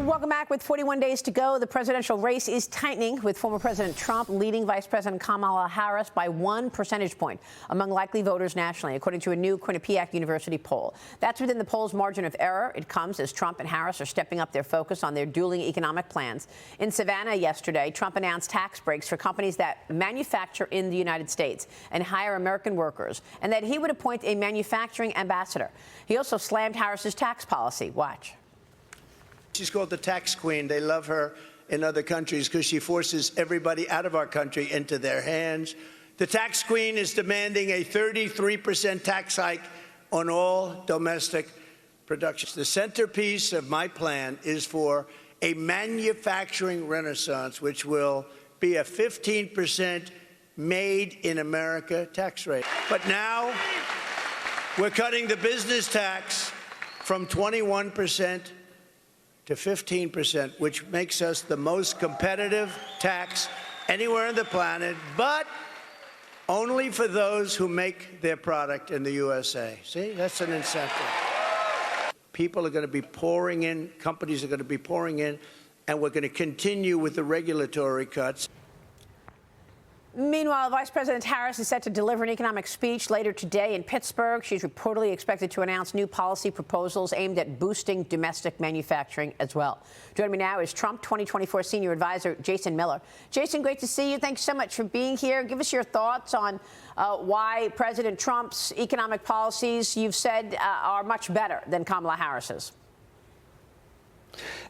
Welcome back. With 41 days to go, the presidential race is tightening, with former President Trump leading Vice President Kamala Harris by 1 percentage point among likely voters nationally, according to a new Quinnipiac University poll. That's within the poll's margin of error. It comes as Trump and Harris are stepping up their focus on their dueling economic plans. In Savannah yesterday, Trump announced tax breaks for companies that manufacture in the United States and hire American workers, and that he would appoint a manufacturing ambassador. He also slammed Harris's tax policy. Watch. She's called the tax queen. They love her in other countries because she forces everybody out of our country into their hands. The tax queen is demanding a 33% tax hike on all domestic productions. The centerpiece of my plan is for a manufacturing renaissance, which will be a 15% made in America tax rate. But now we're cutting the business tax from 21% to 15%, which makes us the most competitive tax anywhere on the planet, but only for those who make their product in the USA. See, that's an incentive. People are going to be pouring in, companies are going to be pouring in, and we're going to continue with the regulatory cuts. Meanwhile, Vice President Harris is set to deliver an economic speech later today in Pittsburgh. She's reportedly expected to announce new policy proposals aimed at boosting domestic manufacturing as well. Joining me now is Trump 2024 Senior Advisor Jason Miller. Jason, great to see you. Thanks so much for being here. Give us your thoughts on why President Trump's economic policies, you've said, are much better than Kamala Harris's.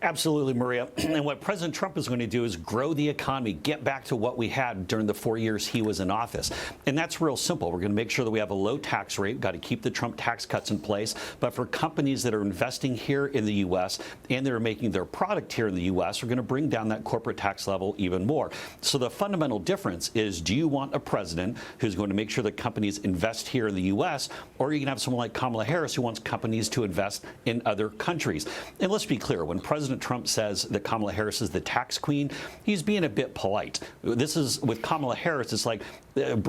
Absolutely, Maria. And what President Trump is going to do is grow the economy, get back to what we had during the 4 years he was in office. And that's real simple. We're going to make sure that we have a low tax rate. We've got to keep the Trump tax cuts in place. But for companies that are investing here in the U.S. and that are making their product here in the U.S., we're going to bring down that corporate tax level even more. So the fundamental difference is, do you want a president who's going to make sure that companies invest here in the U.S., or you can have someone like Kamala Harris who wants companies to invest in other countries? And let's be clear, when President Trump says that Kamala Harris is the tax queen, he's being a bit polite. This is, with Kamala Harris, it's like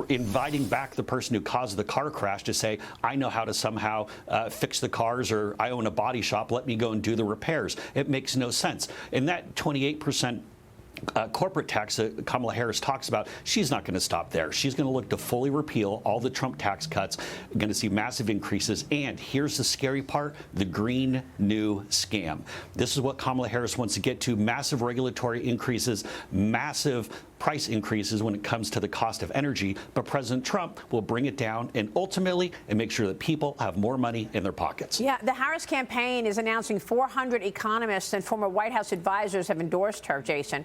inviting back the person who caused the car crash to say, I know how to somehow fix the cars, or I own a body shop, let me go and do the repairs. It makes no sense. And that 28% corporate tax that Kamala Harris talks about, she's not going to stop there. She's going to look to fully repeal all the Trump tax cuts. We're going to see massive increases. And here's the scary part, the Green New Scam. This is what Kamala Harris wants to get to: massive regulatory increases, massive price increases when it comes to the cost of energy. But President Trump will bring it down and ultimately make sure that people have more money in their pockets. Yeah, the Harris campaign is announcing 400 economists and former White House advisors have endorsed her, Jason.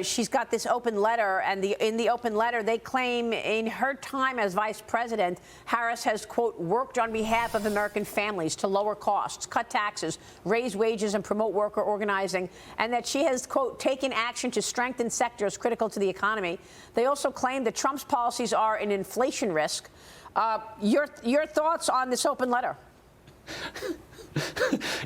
She's got this open letter, and in the open letter, they claim in her time as vice president, Harris has, quote, worked on behalf of American families to lower costs, cut taxes, raise wages, and promote worker organizing, and that she has, quote, taken action to strengthen sectors critical to the economy. They also claim that Trump's policies are an inflation risk. Your thoughts on this open letter?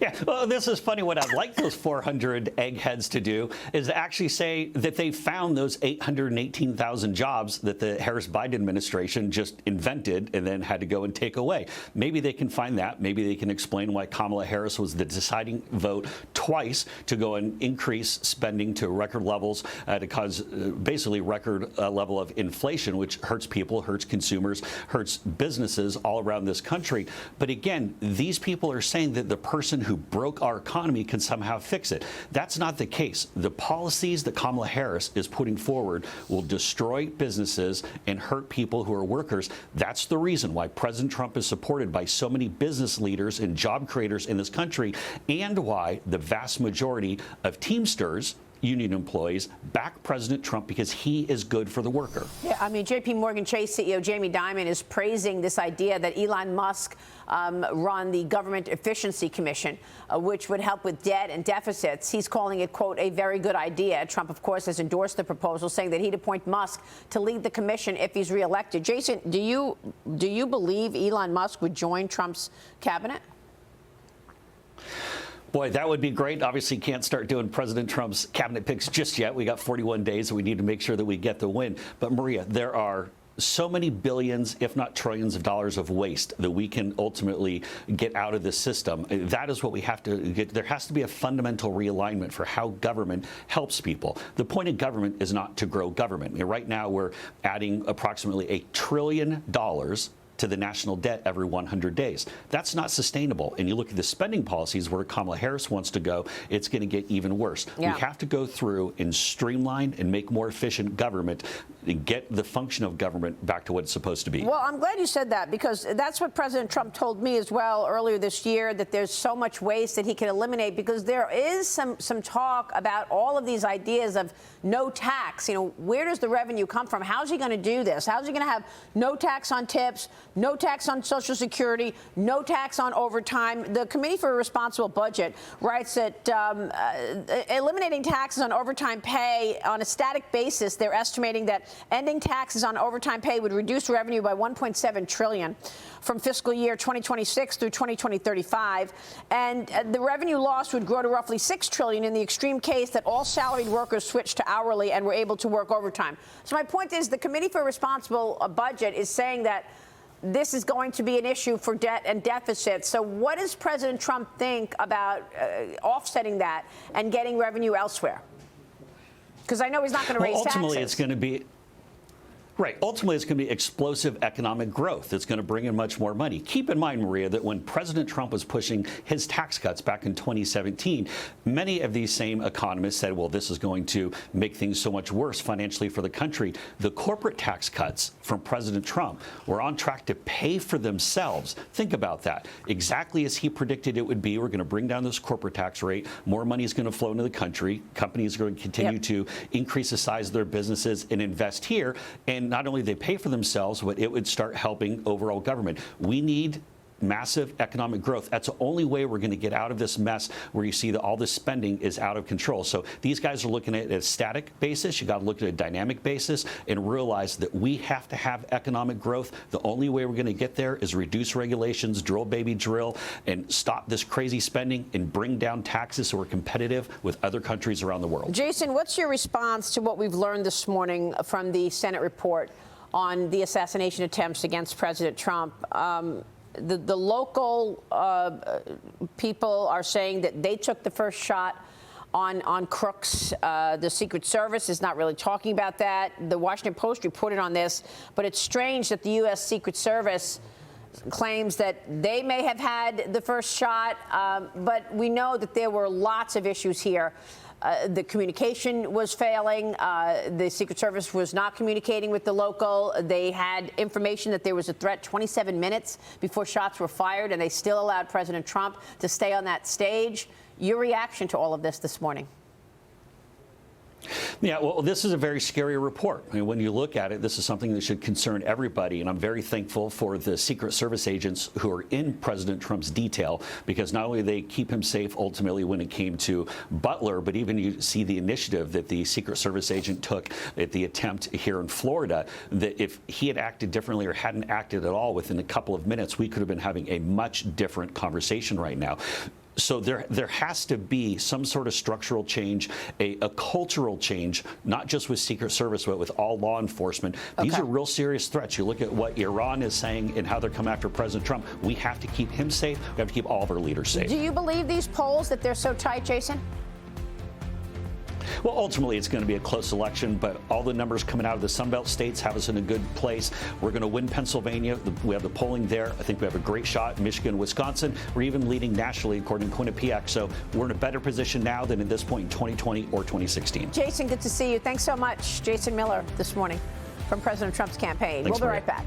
Yeah, well, this is funny. What I'd like those 400 eggheads to do is actually say that they found those 818,000 jobs that the Harris-Biden administration just invented and then had to go and take away. Maybe they can find that. Maybe they can explain why Kamala Harris was the deciding vote twice to go and increase spending to record levels to cause basically record level of inflation, which hurts people, hurts consumers, hurts businesses all around this country. But again, these people are saying that the person who broke our economy can somehow fix it. That's not the case. The policies that Kamala Harris is putting forward will destroy businesses and hurt people who are workers. That's the reason why President Trump is supported by so many business leaders and job creators in this country, and why the vast majority of Teamsters, union employees, back President Trump, because he is good for the worker. Yeah, I mean, J.P. Morgan Chase CEO Jamie Dimon is praising this idea that Elon Musk run the Government Efficiency Commission, which would help with debt and deficits. He's calling it, quote, a very good idea. Trump, of course, has endorsed the proposal, saying that he'd appoint Musk to lead the commission if he's reelected. Jason, do you believe Elon Musk would join Trump's cabinet? Boy, that would be great. Obviously, can't start doing President Trump's cabinet picks just yet. We got 41 days, so we need to make sure that we get the win. But Maria, there are so many billions, if not trillions of dollars of waste that we can ultimately get out of this system. That is what we have to get. There has to be a fundamental realignment for how government helps people. The point of government is not to grow government. I mean, right now, we're adding approximately $1 trillion to the national debt every 100 days. That's not sustainable. And you look at the spending policies where Kamala Harris wants to go, it's going to get even worse. Yeah. We have to go through and streamline and make more efficient government and get the function of government back to what it's supposed to be. Well, I'm glad you said that, because that's what President Trump told me as well earlier this year, that there's so much waste that he can eliminate, because there is some talk about all of these ideas of no tax. You know, where does the revenue come from? How's he going to do this? How's he going to have no tax on tips, no tax on Social Security, no tax on overtime? The Committee for a Responsible Budget writes that eliminating taxes on overtime pay on a static basis, they're estimating that ending taxes on overtime pay would reduce revenue by $1.7 trillion from fiscal year 2026 through 2035, and the revenue loss would grow to roughly $6 trillion in the extreme case that all salaried workers switched to hourly and were able to work overtime. So my point is, the Committee for a Responsible Budget is saying that this is going to be an issue for debt and deficit. So what does President Trump think about offsetting that and getting revenue elsewhere? Because I know he's not going to raise taxes. Ultimately, it's going to be... Right. Ultimately, it's going to be explosive economic growth. It's going to bring in much more money. Keep in mind, Maria, that when President Trump was pushing his tax cuts back in 2017, many of these same economists said, well, this is going to make things so much worse financially for the country. The corporate tax cuts from President Trump were on track to pay for themselves. Think about that. Exactly as he predicted it would be. We're going to bring down this corporate tax rate. More money is going to flow into the country. Companies are going to continue to increase the size of their businesses and invest here. And not only they pay for themselves, but it would start helping overall government. We need massive economic growth. That's the only way we're going to get out of this mess where you see that all this spending is out of control. So these guys are looking at it a static basis. You got to look at a dynamic basis and realize that we have to have economic growth. The only way we're going to get there is reduce regulations, drill baby drill, and stop this crazy spending and bring down taxes so we're competitive with other countries around the world. Jason, what's your response to what we've learned this morning from the Senate report on the assassination attempts against President Trump? The local people are saying that they took the first shot on crooks. The Secret Service is not really talking about that. The Washington Post reported on this, but it's strange that the U.S. Secret Service claims that they may have had the first shot, but we know that there were lots of issues here. The communication was failing. The Secret Service was not communicating with the local. They had information that there was a threat 27 minutes before shots were fired, and they still allowed President Trump to stay on that stage. Your reaction to all of this morning? Yeah, well, this is a very scary report. I mean, when you look at it, this is something that should concern everybody. And I'm very thankful for the Secret Service agents who are in President Trump's detail, because not only they keep him safe ultimately when it came to Butler, but even you see the initiative that the Secret Service agent took at the attempt here in Florida, that if he had acted differently or hadn't acted at all within a couple of minutes, we could have been having a much different conversation right now. So there has to be some sort of structural change, a cultural change, not just with Secret Service, but with all law enforcement. These are real serious threats. You look at what Iran is saying and how they're coming after President Trump. We have to keep him safe. We have to keep all of our leaders safe. Do you believe these polls, that they're so tight, Jason? Well, ultimately, it's going to be a close election, but all the numbers coming out of the Sunbelt states have us in a good place. We're going to win Pennsylvania. We have the polling there. I think we have a great shot in Michigan, Wisconsin. We're even leading nationally, according to Quinnipiac. So we're in a better position now than at this point in 2020 or 2016. Jason, good to see you. Thanks so much. Jason Miller this morning from President Trump's campaign. Thanks, We'll be Maria. right back.